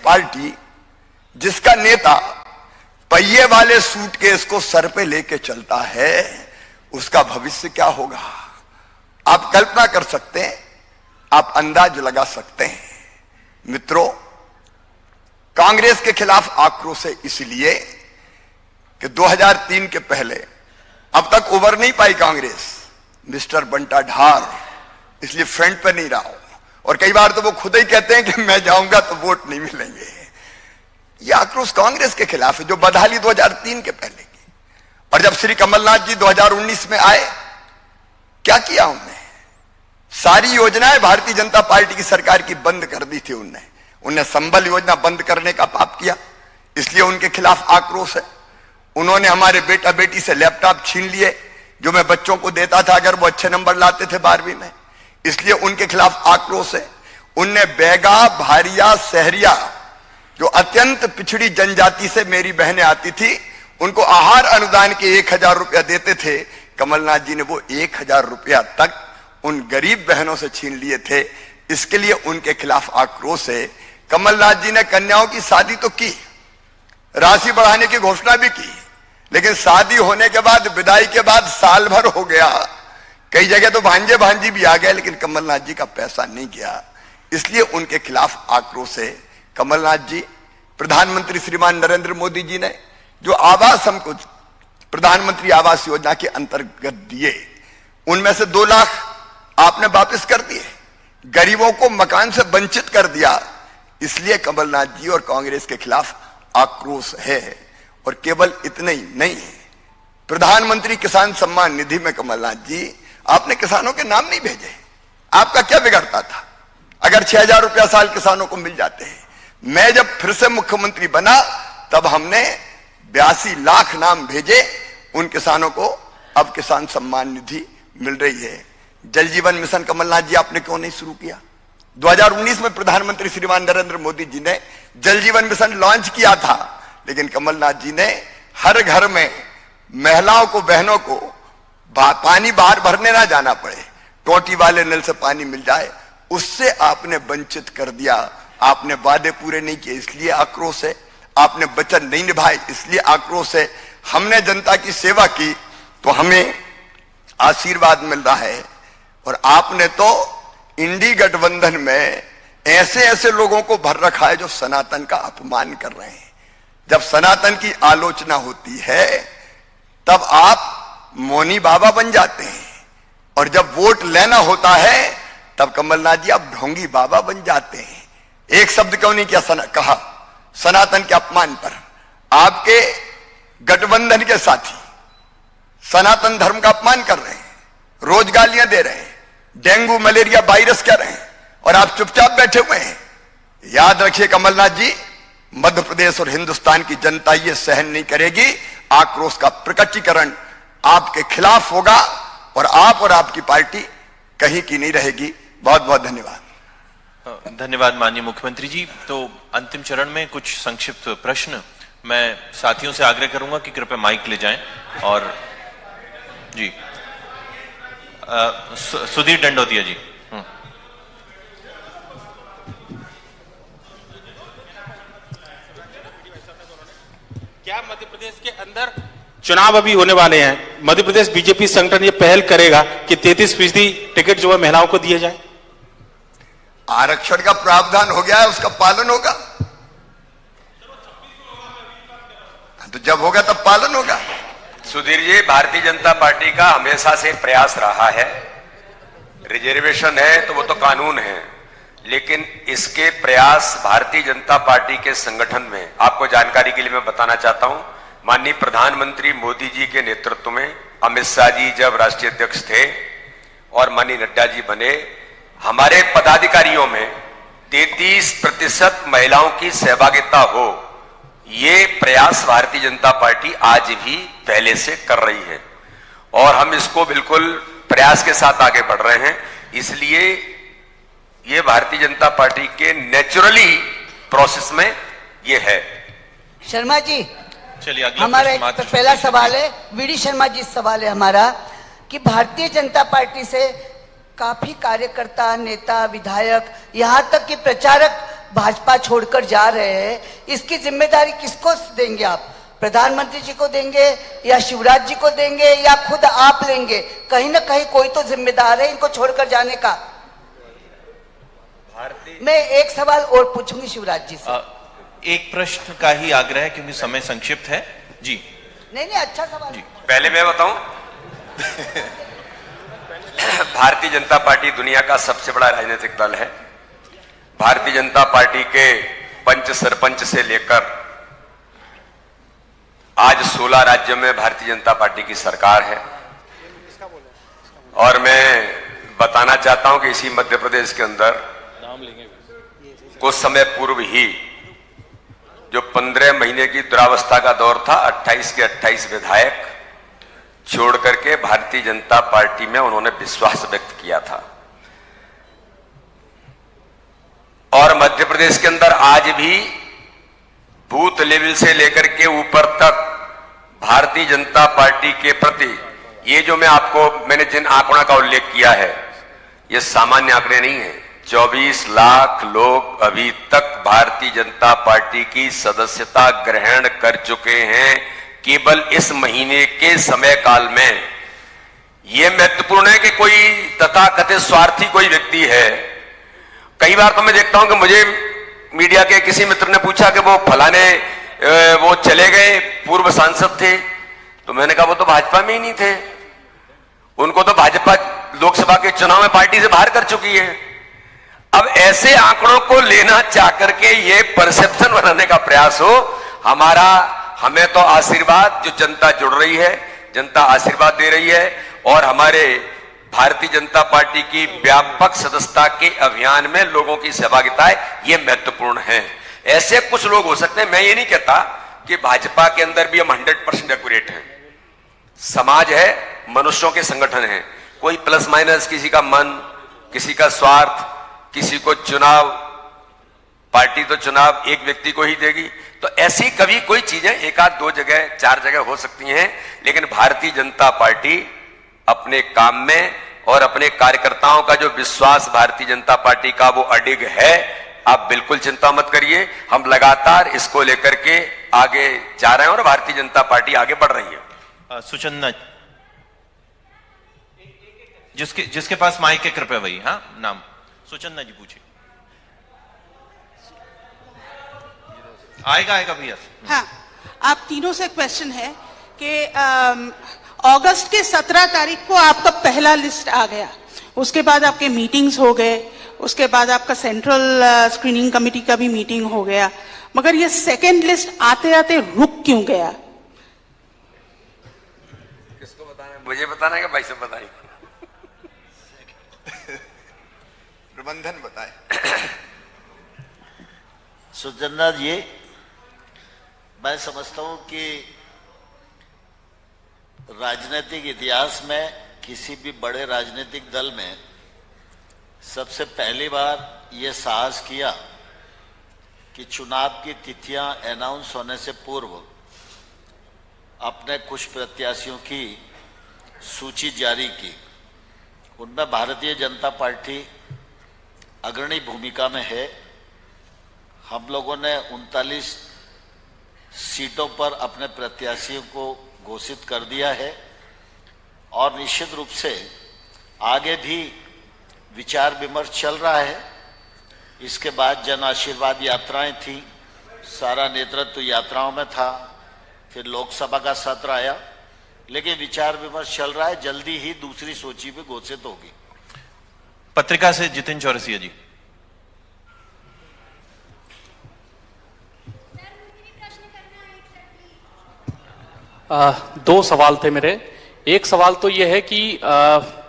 Party जिसका नेता पहिए वाले सूटकेस को सर पे लेके चलता है, उसका भविष्य क्या होगा? आप कल्पना कर सकते हैं, आप अंदाज लगा सकते हैं। मित्रों, कांग्रेस के खिलाफ आक्रोश है इसलिए कि 2003 के पहले अब तक उबर नहीं पाई कांग्रेस, मिस्टर बंटा ढार, इसलिए फ्रंट पे नहीं रहा हूं। और कई बार तो वो खुद ही कहते हैं कि मैं जाऊंगा तो वोट नहीं मिलेंगे। ये आक्रोश कांग्रेस के खिलाफ है जो बदहाली 2003 के पहले की। और जब श्री कमलनाथ जी 2019 में आए, क्या किया उन्होंने? सारी योजनाएं भारतीय जनता पार्टी की सरकार की बंद कर दी थी। उन्होंने संबल योजना बंद करने का पाप किया, इसलिए उनके खिलाफ आक्रोश है। उन्होंने हमारे बेटा बेटी से लैपटॉप छीन लिए जो मैं बच्चों को देता था अगर वो अच्छे नंबर लाते थे 12वीं में, इसलिए उनके खिलाफ आक्रोश है। उनने बैगा, भारिया, सहरिया, जो अत्यंत पिछड़ी जनजाति से मेरी बहनें आती थी, उनको आहार अनुदान के 1000 रुपया देते थे। कमलनाथ जी ने वो 1000 रुपया तक उन गरीब बहनों से छीन लिए थे, इसके लिए उनके खिलाफ आक्रोश है। कमलनाथ जी ने कन्याओं की शादी तो की, राशि बढ़ाने की घोषणा भी की, लेकिन शादी होने के बाद, विदाई के बाद साल भर हो गया, कई जगह तो भांजे भांजी भी आ गए, लेकिन कमलनाथ जी का पैसा नहीं गया, इसलिए उनके खिलाफ आक्रोश है। कमलनाथ जी, प्रधानमंत्री श्रीमान नरेंद्र मोदी जी ने जो आवास हमको प्रधानमंत्री आवास योजना के अंतर्गत दिए, उनमें से 2 लाख आपने वापस कर दिए, गरीबों को मकान से वंचित कर दिया, इसलिए कमलनाथ जी और कांग्रेस के खिलाफ आक्रोश है। और केवल इतने ही नहीं, प्रधानमंत्री किसान सम्मान निधि में कमलनाथ जी आपने किसानों के नाम नहीं भेजे। आपका क्या बिगड़ता था अगर 6000 रुपया साल किसानों को मिल जाते हैं? मैं जब फिर से मुख्यमंत्री बना तब हमने 82 लाख नाम भेजे उन किसानों को, अब किसान सम्मान निधि मिल रही है। जल जीवन मिशन कमलनाथ जी आपने क्यों नहीं शुरू किया? 2019 में प्रधानमंत्री श्रीमान नरेंद्र मोदी जी ने जल जीवन मिशन लॉन्च किया था, लेकिन कमलनाथ जी ने हर घर में महिलाओं को, बहनों को पानी बाहर भरने ना जाना पड़े, टोटी वाले नल से पानी मिल जाए, उससे आपने वंचित कर दिया। आपने वादे पूरे नहीं किए, इसलिए आक्रोश है। आपने वचन नहीं निभाए, इसलिए आक्रोश है। हमने जनता की सेवा की तो हमें आशीर्वाद मिल रहा है, और आपने तो इंडी गठबंधन में ऐसे ऐसे लोगों को भर रखा है जो सनातन का अपमान कर रहे हैं। जब सनातन की आलोचना होती है तब आप मौनी बाबा बन जाते हैं, और जब वोट लेना होता है तब कमलनाथ जी आप ढोंगी बाबा बन जाते हैं। एक शब्द क्यों नहीं किया कहा सनातन के अपमान पर? आपके गठबंधन के साथी सनातन धर्म का अपमान कर रहे हैं, रोज गालियां दे रहे हैं, डेंगू मलेरिया वायरस कह रहे हैं, और आप चुपचाप बैठे हुए हैं। याद रखिए कमलनाथ जी, मध्य प्रदेश और हिंदुस्तान की जनता ये सहन नहीं करेगी। आक्रोश का प्रकटीकरण आपके खिलाफ होगा, और आप और आपकी पार्टी कहीं की नहीं रहेगी। बहुत बहुत धन्यवाद। धन्यवाद माननीय मुख्यमंत्री जी। तो अंतिम चरण में कुछ संक्षिप्त प्रश्न, मैं साथियों से आग्रह करूंगा कि कृपया माइक ले जाएं। और जी, सुधीर दंडोतिया जी। क्या मध्य प्रदेश के अंदर चुनाव अभी होने वाले हैं, मध्य प्रदेश बीजेपी संगठन ये पहल करेगा कि 33% टिकट जो है महिलाओं को दिए जाए? आरक्षण का प्रावधान हो गया है, उसका पालन होगा। तो जब होगा तब पालन होगा। सुधीर जी, भारतीय जनता पार्टी का हमेशा से प्रयास रहा है, रिजर्वेशन है तो वो तो कानून है, लेकिन इसके प्रयास भारतीय जनता पार्टी के संगठन में, आपको जानकारी के लिए मैं बताना चाहता हूं, माननीय प्रधानमंत्री मोदी जी के नेतृत्व में अमित शाह जी जब राष्ट्रीय अध्यक्ष थे और माननीय नड्डा जी बने, हमारे पदाधिकारियों में 33% महिलाओं की सहभागिता हो, ये प्रयास भारतीय जनता पार्टी आज भी पहले से कर रही है, और हम इसको बिल्कुल प्रयास के साथ आगे बढ़ रहे हैं। इसलिए ये भारतीय जनता पार्टी के नेचुरली प्रोसेस में ये है। शर्मा जी, चलिए हमारा एक पहला सवाल है, वीडी शर्मा जी सवाल है हमारा, कि भारतीय जनता पार्टी से काफी कार्यकर्ता, नेता, विधायक, यहाँ तक कि प्रचारक भाजपा छोड़कर जा रहे हैं, इसकी जिम्मेदारी किसको देंगे आप? प्रधानमंत्री जी को देंगे या शिवराज जी को देंगे या खुद आप लेंगे? कहीं ना कहीं कोई तो जिम्मेदार है इनको छोड़कर जाने का। मैं एक सवाल और पूछूंगी शिवराज जी से। एक प्रश्न का ही आग्रह है क्योंकि समय संक्षिप्त है जी। नहीं, अच्छा सवाल जी। पहले मैं बताऊं, भारतीय जनता पार्टी दुनिया का सबसे बड़ा राजनीतिक दल है। भारतीय जनता पार्टी के पंच सरपंच से लेकर आज 16 राज्यों में भारतीय जनता पार्टी की सरकार है। और मैं बताना चाहता हूं कि इसी मध्य प्रदेश के अंदर कुछ समय पूर्व ही जो 15 महीने की दुरावस्था का दौर था, 28 के 28 विधायक छोड़ करके भारतीय जनता पार्टी में उन्होंने विश्वास व्यक्त किया था। और मध्य प्रदेश के अंदर आज भी बूथ लेवल से लेकर के ऊपर तक भारतीय जनता पार्टी के प्रति ये जो मैंने जिन आंकड़ों का उल्लेख किया है, ये सामान्य आंकड़े नहीं है। 24 लाख लोग अभी तक भारतीय जनता पार्टी की सदस्यता ग्रहण कर चुके हैं केवल इस महीने के समय काल में। यह महत्वपूर्ण है कि कोई तथाकथित स्वार्थी कोई व्यक्ति है। कई बार तो मैं देखता हूं कि मुझे मीडिया के किसी मित्र ने पूछा कि वो फलाने वो चले गए, पूर्व सांसद थे, तो मैंने कहा वो तो भाजपा में ही नहीं थे, उनको तो भाजपा लोकसभा के चुनाव में पार्टी से बाहर कर चुकी है। अब ऐसे आंकड़ों को लेना चाह करके ये परसेप्शन बनाने का प्रयास हो, हमें तो आशीर्वाद, जो जनता जुड़ रही है, जनता आशीर्वाद दे रही है और हमारे भारतीय जनता पार्टी की व्यापक सदस्यता के अभियान में लोगों की सहभागिता ये महत्वपूर्ण है। ऐसे कुछ लोग हो सकते हैं, मैं ये नहीं कहता कि भाजपा के अंदर भी हम 100% एक्यूरेट हैं। समाज है, मनुष्यों के संगठन है, कोई प्लस माइनस, किसी का मन, किसी का स्वार्थ, किसी को चुनाव, पार्टी तो चुनाव एक व्यक्ति को ही देगी, तो ऐसी कभी कोई चीजें एक आध दो जगह, चार जगह हो सकती हैं, लेकिन भारतीय जनता पार्टी अपने काम में और अपने कार्यकर्ताओं का जो विश्वास भारतीय जनता पार्टी का वो अडिग है। आप बिल्कुल चिंता मत करिए, हम लगातार इसको लेकर के आगे जा रहे हैं और भारतीय जनता पार्टी आगे बढ़ रही है। सुचंदा, जिसके पास माइक है कृपया वही, हाँ नाम सुचंदा जी पूछिए। आएगा भैया। हाँ, आप तीनों से क्वेश्चन है कि अगस्त के 17 तारीख को आपका पहला लिस्ट आ गया, उसके बाद आपके मीटिंग्स हो गए, उसके बाद आपका सेंट्रल स्क्रीनिंग कमेटी का भी मीटिंग हो गया, मगर ये सेकंड लिस्ट आते आते रुक क्यों गया? किसको बताना है? मुझे बताना है कि भाई से बताइए? प्रबंधन बताए। सुचंदा जी, मैं समझता हूं कि राजनीतिक इतिहास में किसी भी बड़े राजनीतिक दल में सबसे पहली बार यह साहस किया कि चुनाव की तिथियां अनाउंस होने से पूर्व अपने कुछ प्रत्याशियों की सूची जारी की। उनमें भारतीय जनता पार्टी अग्रणी भूमिका में है। हम लोगों ने 39 सीटों पर अपने प्रत्याशियों को घोषित कर दिया है और निश्चित रूप से आगे भी विचार विमर्श चल रहा है। इसके बाद जन आशीर्वाद यात्राएं थी, सारा नेतृत्व यात्राओं में था, फिर लोकसभा का सत्र आया, लेकिन विचार विमर्श चल रहा है। जल्दी ही दूसरी सूची भी घोषित होगी। पत्रिका से जितिन चौरसिया जी। दो सवाल थे मेरे। एक सवाल तो यह है कि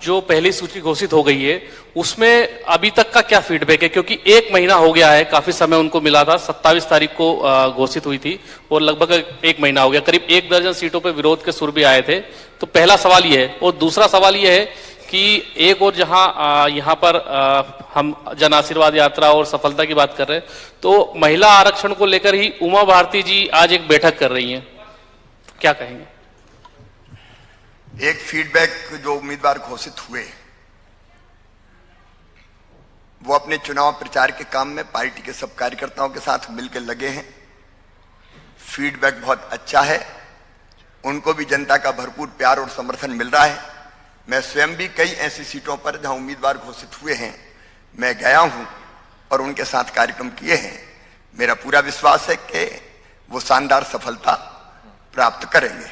जो पहली सूची घोषित हो गई है उसमें अभी तक का क्या फीडबैक है, क्योंकि 1 महीना हो गया है, काफी समय उनको मिला था, 27 तारीख को घोषित हुई थी और लगभग 1 महीना हो गया, करीब 1 दर्जन सीटों पर विरोध के सुर भी आए थे। तो पहला सवाल यह है। और दूसरा सवाल यह है कि एक और जहां यहाँ पर हम जन आशीर्वाद यात्रा और सफलता की बात कर रहे हैं, तो महिला आरक्षण को लेकर ही उमा भारती जी आज एक बैठक कर रही हैं, क्या कहेंगे? एक फीडबैक जो उम्मीदवार घोषित हुए वो अपने चुनाव प्रचार के काम में पार्टी के सब कार्यकर्ताओं के साथ मिलकर लगे हैं। फीडबैक बहुत अच्छा है, उनको भी जनता का भरपूर प्यार और समर्थन मिल रहा है। मैं स्वयं भी कई ऐसी सीटों पर जहां उम्मीदवार घोषित हुए हैं मैं गया हूं और उनके साथ कार्यक्रम किए हैं। मेरा पूरा विश्वास है कि वो शानदार सफलता प्राप्त करेंगे।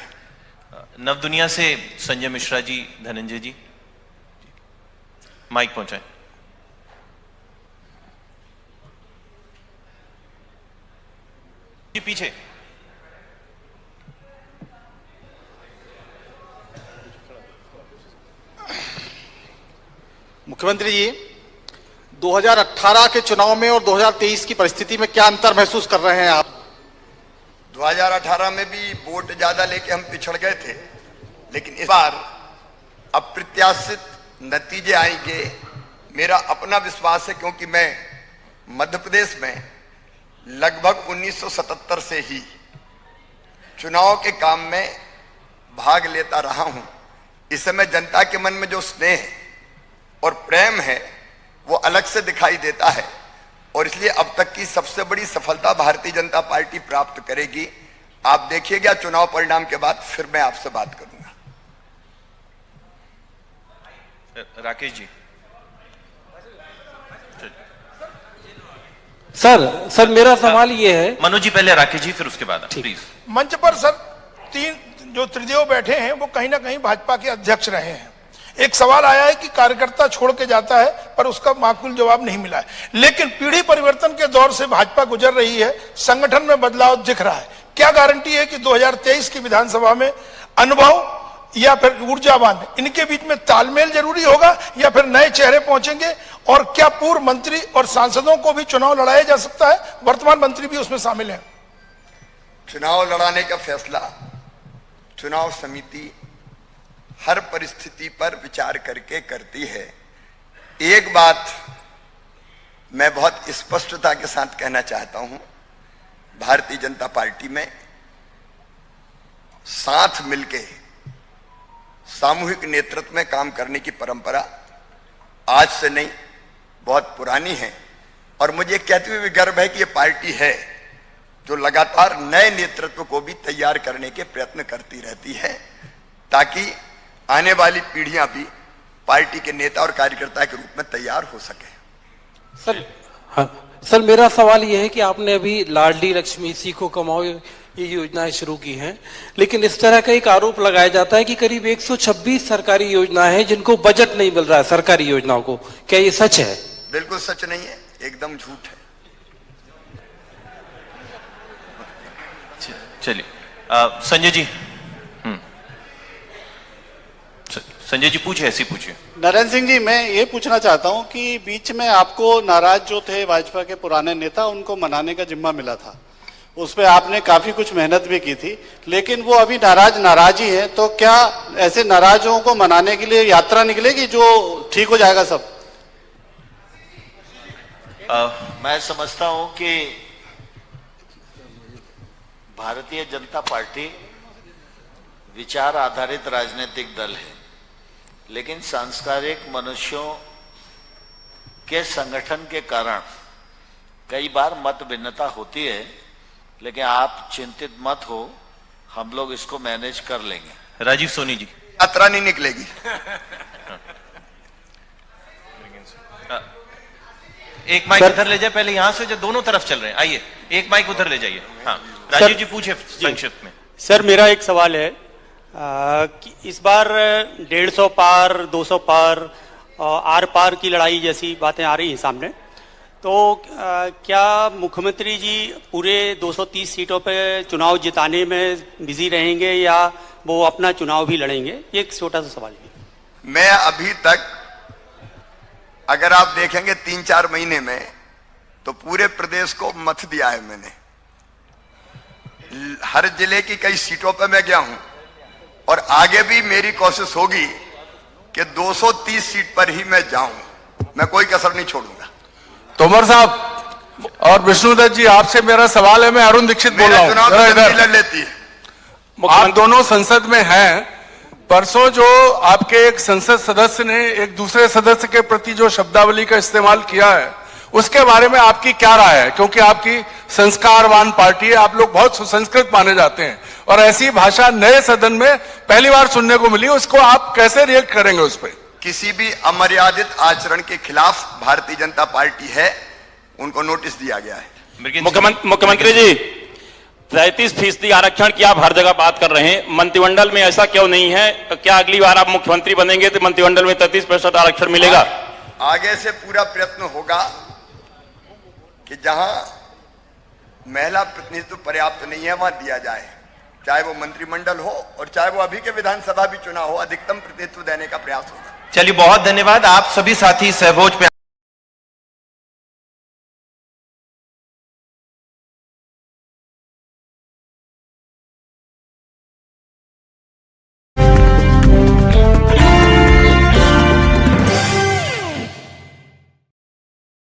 नव दुनिया से संजय मिश्रा जी, धनंजय जी, माइक पहुंचाएं। जी पीछे। मुख्यमंत्री जी, 2018 के चुनाव में और 2023 की परिस्थिति में क्या अंतर महसूस कर रहे हैं आप? 2018 में भी वोट ज्यादा लेके हम पिछड़ गए थे, लेकिन इस बार अप्रत्याशित नतीजे आएंगे मेरा अपना विश्वास है, क्योंकि मैं मध्य प्रदेश में लगभग 1977 से ही चुनाव के काम में भाग लेता रहा हूं। इस समय जनता के मन में जो स्नेह और प्रेम है वो अलग से दिखाई देता है, और इसलिए अब तक की सबसे बड़ी सफलता भारतीय जनता पार्टी प्राप्त करेगी। आप देखिएगा चुनाव परिणाम के बाद फिर मैं आपसे बात करूंगा। राकेश जी। सर मेरा सवाल ये है। मनोज जी पहले, राकेश जी फिर उसके बाद प्लीज। मंच पर सर तीन जो त्रिदेव बैठे हैं वो कहीं ना कहीं भाजपा के अध्यक्ष रहे हैं। एक सवाल आया है कि कार्यकर्ता छोड़ के जाता है, पर उसका माकूल जवाब नहीं मिला है। लेकिन पीढ़ी परिवर्तन के दौर से भाजपा गुजर रही है, संगठन में बदलाव दिख रहा है। क्या गारंटी है कि 2023 की विधानसभा में अनुभव या फिर ऊर्जावान इनके बीच में तालमेल जरूरी होगा, या फिर नए चेहरे पहुंचेंगे? और क्या पूर्व मंत्री और सांसदों को भी चुनाव लड़ाया जा सकता है? वर्तमान मंत्री भी उसमें शामिल हैं। चुनाव लड़ाने का फैसला चुनाव समिति हर परिस्थिति पर विचार करके करती है। एक बात मैं बहुत स्पष्टता के साथ कहना चाहता हूं, भारतीय जनता पार्टी में साथ मिलके सामूहिक नेतृत्व में काम करने की परंपरा आज से नहीं, बहुत पुरानी है। और मुझे कहते हुए भी गर्व है कि ये पार्टी है जो लगातार नए नेतृत्व को भी तैयार करने के प्रयत्न करती रहती है, ताकि आने वाली पीढ़ियां भी पार्टी के नेता और कार्यकर्ता के रूप में तैयार हो सके। सर मेरा सवाल यह है कि आपने अभी लाडली लक्ष्मी सीखो कमाओ ये योजनाएं शुरू की हैं, लेकिन इस तरह का एक आरोप लगाया जाता है कि करीब 126 सरकारी योजनाएं हैं जिनको बजट नहीं मिल रहा है सरकारी योजनाओं को। क्या ये सच है? बिल्कुल सच नहीं है, एकदम झूठ है। चलिए संजय जी। संजय जी पूछे, ऐसी पूछिए। नरेंद्र सिंह जी, मैं ये पूछना चाहता हूं कि बीच में आपको नाराज जो थे भाजपा के पुराने नेता, उनको मनाने का जिम्मा मिला था, उस पर आपने काफी कुछ मेहनत भी की थी, लेकिन वो अभी नाराज ही है। तो क्या ऐसे नाराजों को मनाने के लिए यात्रा निकलेगी जो ठीक हो जाएगा सब? मैं समझता हूं कि भारतीय जनता पार्टी विचार आधारित राजनीतिक दल है, लेकिन सांस्कृतिक मनुष्यों के संगठन के कारण कई बार मत भिन्नता होती है, लेकिन आप चिंतित मत हो, हम लोग इसको मैनेज कर लेंगे। राजीव सोनी जी। यात्रा नहीं निकलेगी। एक माइक उधर ले जाए, पहले यहां से जो दोनों तरफ चल रहे हैं, आइए एक माइक उधर ले जाइए। हाँ राजीव जी पूछे संक्षिप्त में। सर मेरा एक सवाल है कि इस बार 150 पार 200 पार आर पार की लड़ाई जैसी बातें आ रही हैं सामने, तो क्या मुख्यमंत्री जी पूरे 230 सीटों पे चुनाव जिताने में बिजी रहेंगे या वो अपना चुनाव भी लड़ेंगे? एक छोटा सा सवाल है। मैं अभी तक अगर आप देखेंगे 3-4 महीने में तो पूरे प्रदेश को मत दिया है मैंने। हर जिले की कई सीटों पर मैं गया हूं, और आगे भी मेरी कोशिश होगी कि 230 सीट पर ही मैं जाऊं, मैं कोई कसर नहीं छोड़ूंगा। तोमर साहब और विष्णुदत्त जी, आपसे मेरा सवाल है। मैं अरुण दीक्षित बोल रहा हूं। चुनाव लड़ लेती है। आप दोनों संसद में हैं, परसों जो आपके एक संसद सदस्य ने एक दूसरे सदस्य के प्रति जो शब्दावली का इस्तेमाल किया है, उसके बारे में आपकी क्या राय है? क्योंकि आपकी संस्कारवान पार्टी है, आप लोग बहुत सुसंस्कृत माने जाते हैं और ऐसी भाषा नए सदन में पहली बार सुनने को मिली, उसको आप कैसे रिएक्ट करेंगे उस पर? किसी भी अमर्यादित आचरण के खिलाफ भारतीय जनता पार्टी है, उनको नोटिस दिया गया है। मुख्यमंत्री जी, 33% आरक्षण की आप हर जगह बात कर रहे हैं, मंत्रिमंडल में ऐसा क्यों नहीं है? क्या अगली बार आप मुख्यमंत्री बनेंगे तो मंत्रिमंडल में 33% आरक्षण मिलेगा? आगे से पूरा प्रयत्न होगा कि जहां महिला प्रतिनिधित्व पर्याप्त नहीं है वहां दिया जाए, चाहे वो मंत्रिमंडल हो और चाहे वो अभी के विधानसभा भी चुनाव हो, अधिकतम प्रतिनिधित्व देने का प्रयास होगा। चलिए, बहुत धन्यवाद। आप सभी साथी सहभोज पे